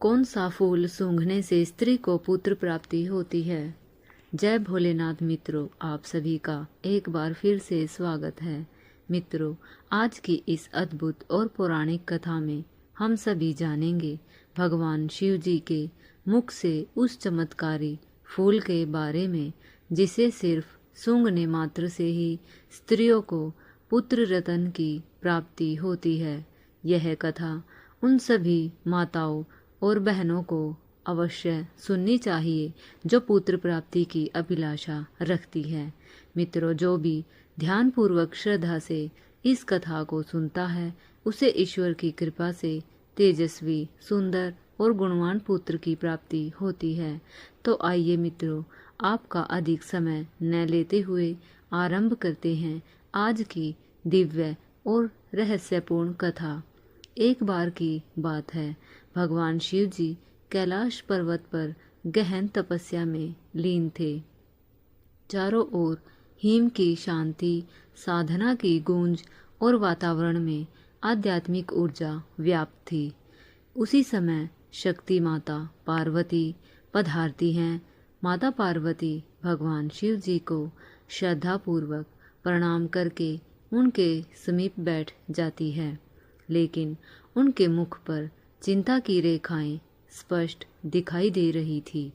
कौन सा फूल सूंघने से स्त्री को पुत्र प्राप्ति होती है। जय भोलेनाथ मित्रों, आप सभी का एक बार फिर से स्वागत है। मित्रों, आज की इस अद्भुत और पौराणिक कथा में हम सभी जानेंगे भगवान शिव जी के मुख से उस चमत्कारी फूल के बारे में जिसे सिर्फ सूंघने मात्र से ही स्त्रियों को पुत्र रत्न की प्राप्ति होती है। यह कथा उन सभी माताओं और बहनों को अवश्य सुननी चाहिए जो पुत्र प्राप्ति की अभिलाषा रखती है। मित्रों, जो भी ध्यानपूर्वक श्रद्धा से इस कथा को सुनता है उसे ईश्वर की कृपा से तेजस्वी, सुंदर और गुणवान पुत्र की प्राप्ति होती है। तो आइए मित्रों, आपका अधिक समय न लेते हुए आरंभ करते हैं आज की दिव्य और रहस्यपूर्ण कथा। एक बार की बात है, भगवान शिव जी कैलाश पर्वत पर गहन तपस्या में लीन थे। चारों ओर हिम की शांति, साधना की गूंज और वातावरण में आध्यात्मिक ऊर्जा व्याप्त थी। उसी समय शक्ति माता पार्वती पधारती हैं। माता पार्वती भगवान शिव जी को श्रद्धापूर्वक प्रणाम करके उनके समीप बैठ जाती है, लेकिन उनके मुख पर चिंता की रेखाएं स्पष्ट दिखाई दे रही थी।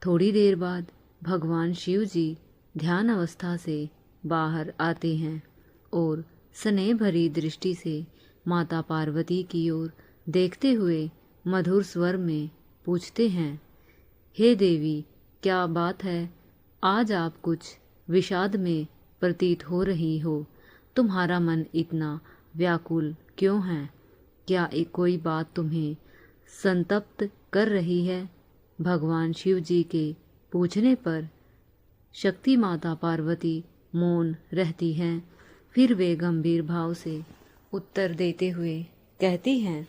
थोड़ी देर बाद भगवान शिव जी ध्यान अवस्था से बाहर आते हैं और स्नेह भरी दृष्टि से माता पार्वती की ओर देखते हुए मधुर स्वर में पूछते हैं, हे देवी, क्या बात है? आज आप कुछ विषाद में प्रतीत हो रही हो। तुम्हारा मन इतना व्याकुल क्यों है? क्या कोई बात तुम्हें संतप्त कर रही है? भगवान शिव जी के पूछने पर शक्ति माता पार्वती मौन रहती हैं। फिर वे गंभीर भाव से उत्तर देते हुए कहती हैं,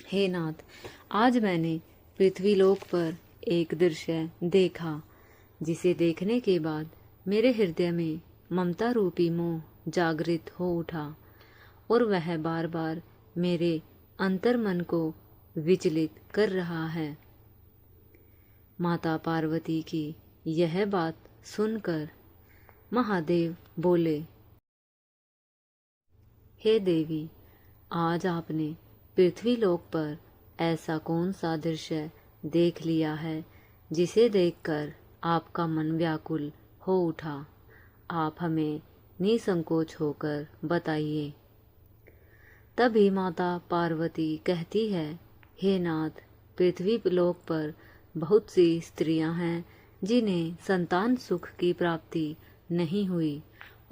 हे नाथ, आज मैंने पृथ्वीलोक पर एक दृश्य देखा जिसे देखने के बाद मेरे हृदय में ममता रूपी मोह जागृत हो उठा और वह बार बार मेरे अंतर्मन को विचलित कर रहा है। माता पार्वती की यह बात सुनकर महादेव बोले, हे देवी, आज आपने पृथ्वीलोक पर ऐसा कौन सा दृश्य देख लिया है जिसे देखकर आपका मन व्याकुल हो उठा? आप हमें निसंकोच होकर बताइए। तभी माता पार्वती कहती है, हे नाथ, पृथ्वी लोक पर बहुत सी स्त्रियां हैं जिन्हें संतान सुख की प्राप्ति नहीं हुई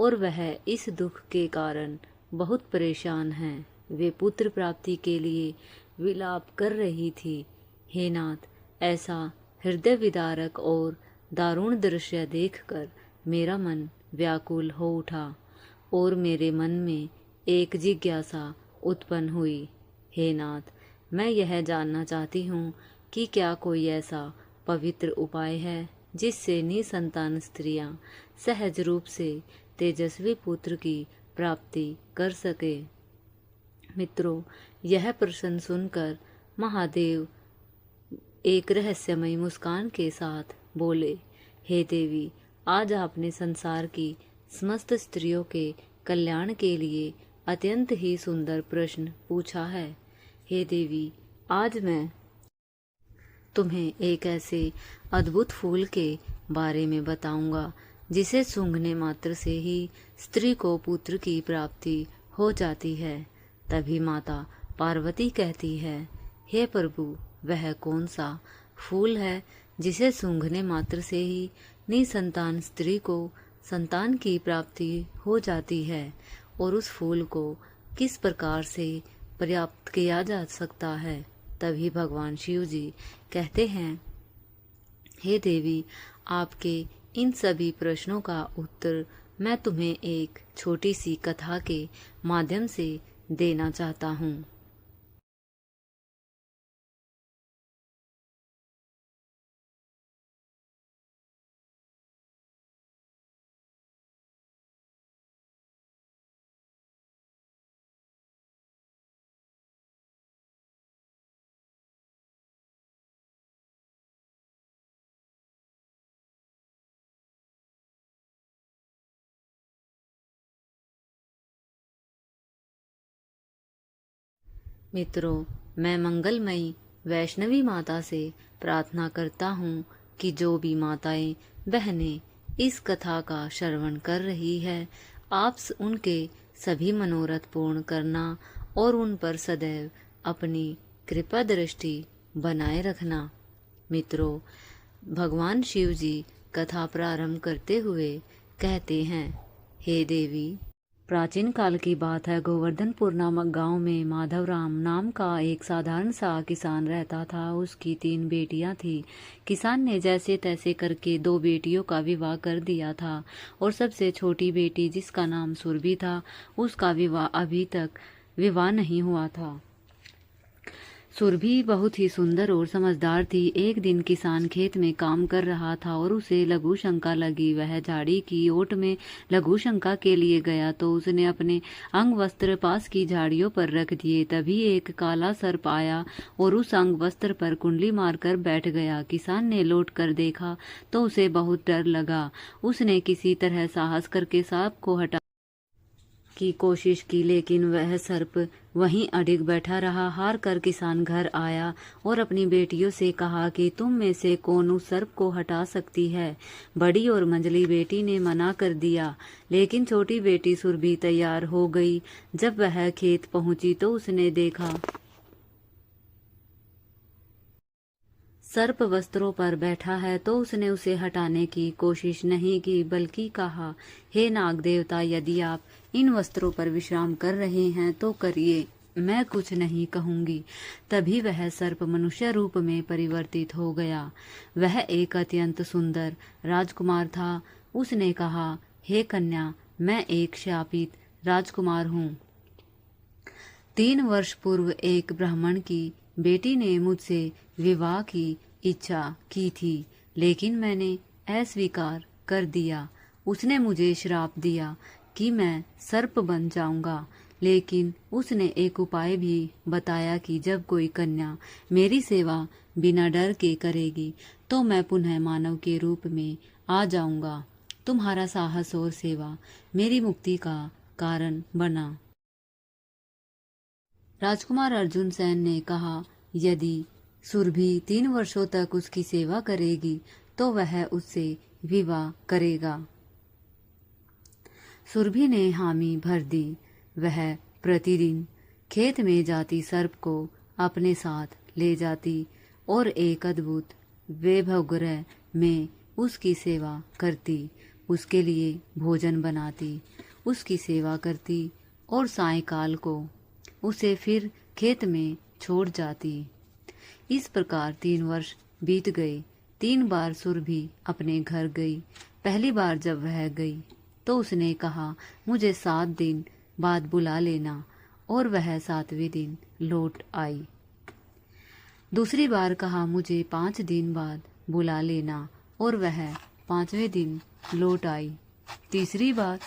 और वह इस दुख के कारण बहुत परेशान हैं। वे पुत्र प्राप्ति के लिए विलाप कर रही थी। हे नाथ, ऐसा हृदय विदारक और दारुण दृश्य देखकर मेरा मन व्याकुल हो उठा और मेरे मन में एक जिज्ञासा उत्पन्न हुई। हे नाथ, मैं यह जानना चाहती हूँ कि क्या कोई ऐसा पवित्र उपाय है जिससे निसंतान स्त्रियां सहज रूप से तेजस्वी पुत्र की प्राप्ति कर सके। मित्रों, यह प्रश्न सुनकर महादेव एक रहस्यमयी मुस्कान के साथ बोले, हे देवी, आज आपने संसार की समस्त स्त्रियों के कल्याण के लिए अत्यंत ही सुंदर प्रश्न पूछा है। हे देवी, आज मैं तुम्हें एक ऐसे अद्भुत फूल के बारे में बताऊंगा जिसे सूंघने मात्र से ही स्त्री को पुत्र की प्राप्ति हो जाती है। तभी माता पार्वती कहती है, हे प्रभु, वह कौन सा फूल है जिसे सूंघने मात्र से ही निसंतान स्त्री को संतान की प्राप्ति हो जाती है और उस फूल को किस प्रकार से प्राप्त किया जा सकता है? तभी भगवान शिव जी कहते हैं, हे देवी, आपके इन सभी प्रश्नों का उत्तर मैं तुम्हें एक छोटी सी कथा के माध्यम से देना चाहता हूँ। मित्रों, मैं मंगलमयी वैष्णवी माता से प्रार्थना करता हूँ कि जो भी माताएं बहनें इस कथा का श्रवण कर रही है, आप उनके सभी मनोरथ पूर्ण करना और उन पर सदैव अपनी कृपा दृष्टि बनाए रखना। मित्रों, भगवान शिव जी कथा प्रारंभ करते हुए कहते हैं, हे देवी, प्राचीन काल की बात है। गोवर्धनपुर नामक गांव में माधवराम नाम का एक साधारण सा किसान रहता था। उसकी 3 बेटियां थी। किसान ने जैसे तैसे करके 2 बेटियों का विवाह कर दिया था और सबसे छोटी बेटी, जिसका नाम सुरभि था, उसका विवाह अभी तक नहीं हुआ था। सुरभि बहुत ही सुंदर और समझदार थी। एक दिन किसान खेत में काम कर रहा था और उसे लघु शंका लगी। वह झाड़ी की ओट में लघु शंका के लिए गया तो उसने अपने अंग वस्त्र पास की झाड़ियों पर रख दिए। तभी एक काला सर्प आया और उस अंग वस्त्र पर कुंडली मारकर बैठ गया। किसान ने लौट कर देखा तो उसे बहुत डर लगा। उसने किसी तरह साहस करके सांप को हटा की कोशिश की, लेकिन वह सर्प वहीं अडिग बैठा रहा। हार कर किसान घर आया और अपनी बेटियों से कहा कि तुम में से कौन उस सर्प को हटा सकती है। बड़ी और मंझली बेटी ने मना कर दिया, लेकिन छोटी बेटी सुरभि तैयार हो गई। जब वह खेत पहुंची तो उसने देखा सर्प वस्त्रों पर बैठा है, तो उसने उसे हटाने की कोशिश नहीं की, बल्कि कहा, हे नाग देवता, यदि आप इन वस्त्रों पर विश्राम कर रहे हैं तो करिए, मैं कुछ नहीं कहूंगी। तभी वह सर्प मनुष्य रूप में परिवर्तित हो गया। वह एक अत्यंत सुंदर राजकुमार था। उसने कहा, हे कन्या, मैं एक शापित राजकुमार हूँ। 3 वर्ष पूर्व एक ब्राह्मण की बेटी ने मुझसे विवाह की इच्छा की थी, लेकिन मैंने अस्वीकार कर दिया। उसने मुझे श्राप दिया कि मैं सर्प बन जाऊंगा, लेकिन उसने एक उपाय भी बताया कि जब कोई कन्या मेरी सेवा बिना डर के करेगी तो मैं पुनः मानव के रूप में आ जाऊंगा। तुम्हारा साहस और सेवा मेरी मुक्ति का कारण बना। राजकुमार अर्जुन सेन ने कहा, यदि सुरभि 3 वर्षों तक उसकी सेवा करेगी तो वह उससे विवाह करेगा। सुरभि ने हामी भर दी। वह प्रतिदिन खेत में जाती सर्प को अपने साथ ले जाती और एक अद्भुत वैभवगृह में उसकी सेवा करती, उसके लिए भोजन बनाती, उसकी सेवा करती और सायंकाल को उसे फिर खेत में छोड़ जाती। इस प्रकार 3 वर्ष बीत गए। 3 बार सुरभि अपने घर गई। पहली बार जब वह गई तो उसने कहा, मुझे 7 दिन बाद बुला लेना, और वह 7वें दिन लौट आई। दूसरी बार कहा, मुझे 5 दिन बाद बुला लेना, और वह 5वें दिन लौट आई। तीसरी बार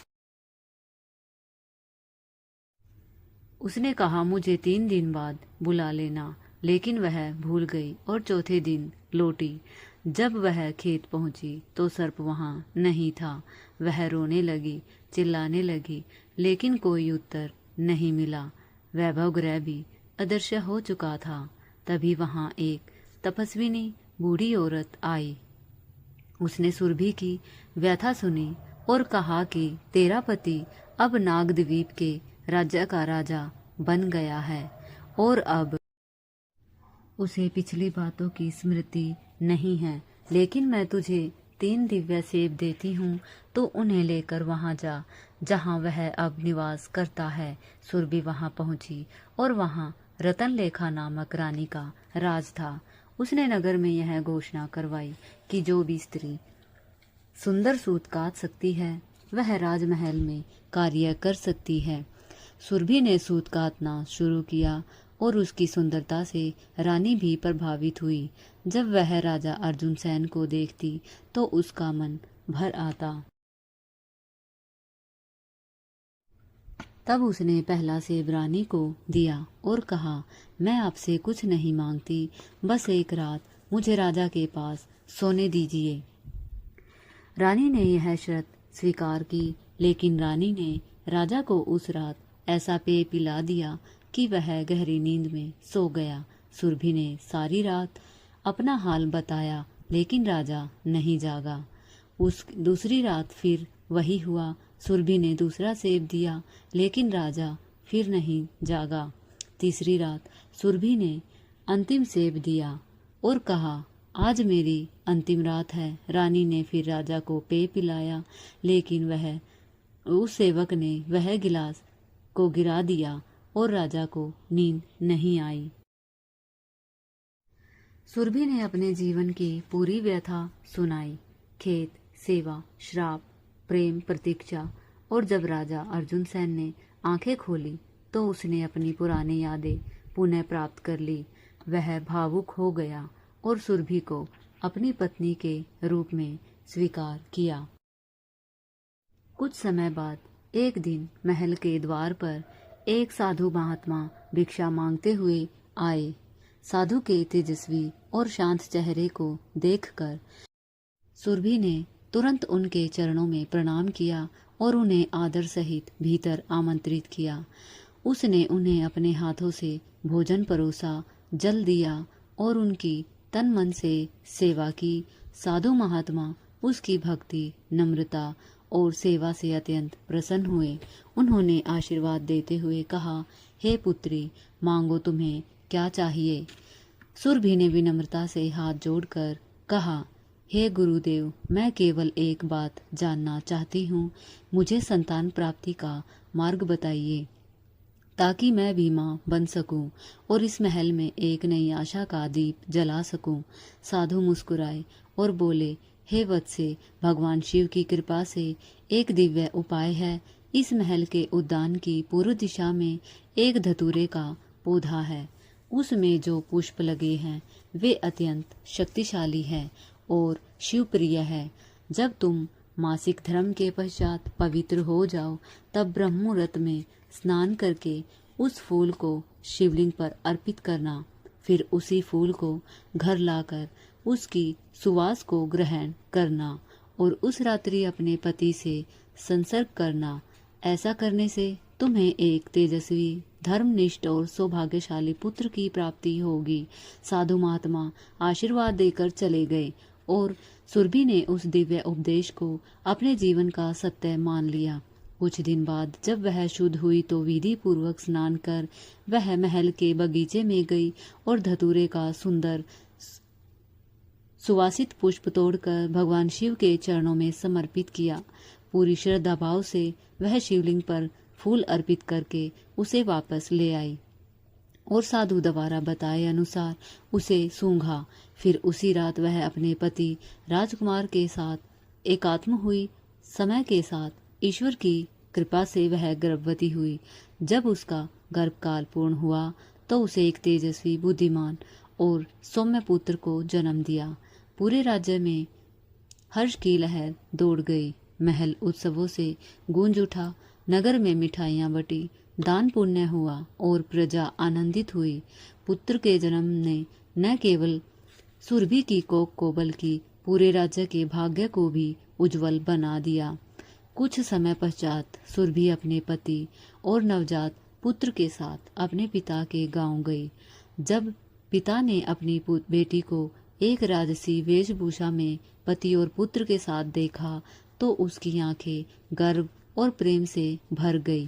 उसने कहा, मुझे 3 दिन बाद बुला लेना, लेकिन वह भूल गई और चौथे दिन लौटी। जब वह खेत पहुंची तो सर्प वहां नहीं था। वह रोने लगी, चिल्लाने लगी, लेकिन कोई उत्तर नहीं मिला। वैभव गृह भी अदृश्य हो चुका था। तभी वहां एक तपस्विनी बूढ़ी औरत आई। उसने सुरभि की व्यथा सुनी और कहा कि तेरा पति अब नागद्वीप के राज्य का राजा बन गया है और अब उसे पिछली बातों की स्मृति नहीं है, लेकिन मैं तुझे 3 दिव्य सेब देती हूँ, तो उन्हें लेकर वहां जा जहां वह अब निवास करता है। सुरभि वहां पहुंची और वहां रतनलेखा नामक रानी का राज था। उसने नगर में यह घोषणा करवाई कि जो भी स्त्री सुंदर सूत काट सकती है वह राजमहल में कार्य कर सकती है। सुरभि ने सूत काटना शुरू किया और उसकी सुंदरता से रानी भी प्रभावित हुई। जब वह राजा अर्जुन सेन को देखती तो उसका मन भर आता। तब उसने पहला सेब रानी को दिया और कहा, मैं आपसे कुछ नहीं मांगती, बस एक रात मुझे राजा के पास सोने दीजिए। रानी ने यह शर्त स्वीकार की, लेकिन रानी ने राजा को उस रात ऐसा पेय पिला दिया कि वह गहरी नींद में सो गया। सुरभि ने सारी रात अपना हाल बताया, लेकिन राजा नहीं जागा। उस दूसरी रात फिर वही हुआ। सुरभि ने दूसरा सेब दिया, लेकिन राजा फिर नहीं जागा। तीसरी रात सुरभि ने अंतिम सेब दिया और कहा, आज मेरी अंतिम रात है। रानी ने फिर राजा को पेय पिलाया, लेकिन उस सेवक ने वह गिलास को गिरा दिया और राजा को नींद नहीं आई। सुरभि ने अपने जीवन की पूरी व्यथा सुनाई, खेत, सेवा, श्राप, प्रेम, प्रतीक्षा। और जब राजा अर्जुन सेन ने आंखें खोली तो उसने अपनी पुरानी यादें पुनः प्राप्त कर ली। वह भावुक हो गया और सुरभि को अपनी पत्नी के रूप में स्वीकार किया। कुछ समय बाद एक दिन महल के द्वार पर एक साधु महात्मा भिक्षा मांगते हुए आए। साधु के तेजस्वी और शांत चेहरे को देखकर सुरभि ने तुरंत उनके चरणों में प्रणाम किया और उन्हें आदर सहित भीतर आमंत्रित किया। उसने उन्हें अपने हाथों से भोजन परोसा, जल दिया और उनकी तन मन से सेवा की। साधु महात्मा उसकी भक्ति, नम्रता और सेवा से अत्यंत प्रसन्न हुए। उन्होंने आशीर्वाद देते हुए कहा, हे पुत्री, मांगो, तुम्हें क्या चाहिए। सुरभि ने विनम्रता से हाथ जोड़कर कहा, हे गुरुदेव, मैं केवल एक बात जानना चाहती हूँ। मुझे संतान प्राप्ति का मार्ग बताइए, ताकि मैं भी माँ बन सकूं और इस महल में एक नई आशा का दीप जला सकूं। साधु मुस्कुराए और बोले, हे वत्से, भगवान शिव की कृपा से एक दिव्य उपाय है। इस महल के उद्यान की पूर्व दिशा में एक धतूरे का पौधा है। उसमें जो पुष्प लगे हैं वे अत्यंत शक्तिशाली है और शिवप्रिय है। जब तुम मासिक धर्म के पश्चात पवित्र हो जाओ, तब ब्रह्म मुहूर्त में स्नान करके उस फूल को शिवलिंग पर अर्पित करना। फिर उसी फूल को घर लाकर उसकी सुवास को ग्रहण करना और उस रात्रि अपने पति से संसर्ग करना। ऐसा करने से तुम्हें एक तेजस्वी, धर्मनिष्ठ और सौभाग्यशाली पुत्र की प्राप्ति होगी। साधु महात्मा आशीर्वाद देकर चले गए और सुरभि ने उस दिव्य उपदेश को अपने जीवन का सत्य मान लिया। कुछ दिन बाद जब वह शुद्ध हुई तो विधि पूर्वक स्नान कर वह महल के बगीचे में गई और धतूरे का सुंदर सुवासित पुष्प तोड़कर भगवान शिव के चरणों में समर्पित किया। पूरी श्रद्धा भाव से वह शिवलिंग पर फूल अर्पित करके उसे वापस ले आई और साधु द्वारा बताए अनुसार उसे सूंघा। फिर उसी रात वह अपने पति राजकुमार के साथ एकात्म हुई। समय के साथ ईश्वर की कृपा से वह गर्भवती हुई। जब उसका गर्भकाल पूर्ण हुआ तो उसे एक तेजस्वी, बुद्धिमान और सौम्य पुत्र को जन्म दिया। पूरे राज्य में हर्ष की लहर दौड़ गई। महल उत्सवों से गूंज उठा। नगर में मिठाइयाँ बटी, दान पुण्य हुआ और प्रजा आनंदित हुई। पुत्र के जन्म ने न केवल सुरभि की कोख को बल्कि पूरे राज्य के भाग्य को भी उज्जवल बना दिया। कुछ समय पश्चात सुरभि अपने पति और नवजात पुत्र के साथ अपने पिता के गांव गई। जब पिता ने अपनी बेटी को एक राजसी वेशभूषा में पति और पुत्र के साथ देखा तो उसकी आंखें गर्व और प्रेम से भर गई।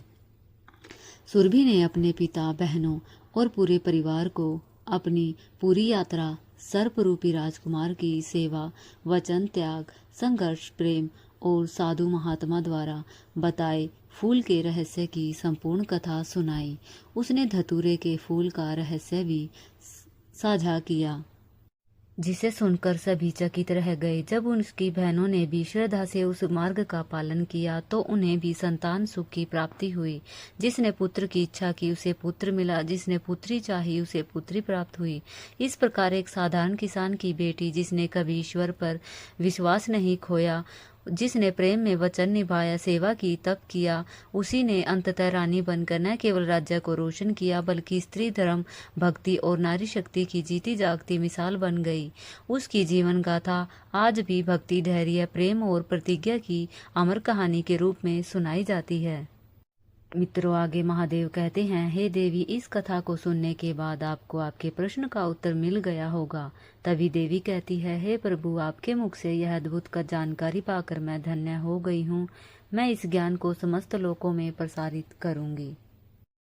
सुरभि ने अपने पिता, बहनों और पूरे परिवार को अपनी पूरी यात्रा सर्परूपी राजकुमार की सेवा, वचन, त्याग, संघर्ष, प्रेम और साधु महात्मा द्वारा बताए फूल के रहस्य की संपूर्ण कथा सुनाई। उसने धतूरे के फूल का रहस्य भी साझा किया, जिसे सुनकर सभी चकित रह गए। जब उसकी बहनों ने भी श्रद्धा से उस मार्ग का पालन किया तो उन्हें भी संतान सुख की प्राप्ति हुई। जिसने पुत्र की इच्छा की उसे पुत्र मिला, जिसने पुत्री चाही उसे पुत्री प्राप्त हुई। इस प्रकार एक साधारण किसान की बेटी जिसने कभी ईश्वर पर विश्वास नहीं खोया, जिसने प्रेम में वचन निभाया, सेवा की, तप किया, उसी ने अंततः रानी बनकर न केवल राज्य को रोशन किया बल्कि स्त्री धर्म, भक्ति और नारी शक्ति की जीती जागती मिसाल बन गई। उसकी जीवन गाथा आज भी भक्ति, धैर्य, प्रेम और प्रतिज्ञा की अमर कहानी के रूप में सुनाई जाती है। मित्रों, आगे महादेव कहते हैं, हे देवी, इस कथा को सुनने के बाद आपको आपके प्रश्न का उत्तर मिल गया होगा। तभी देवी कहती है, हे प्रभु, आपके मुख से यह अद्भुत का जानकारी पाकर मैं धन्य हो गई हूँ। मैं इस ज्ञान को समस्त लोकों में प्रसारित करूंगी।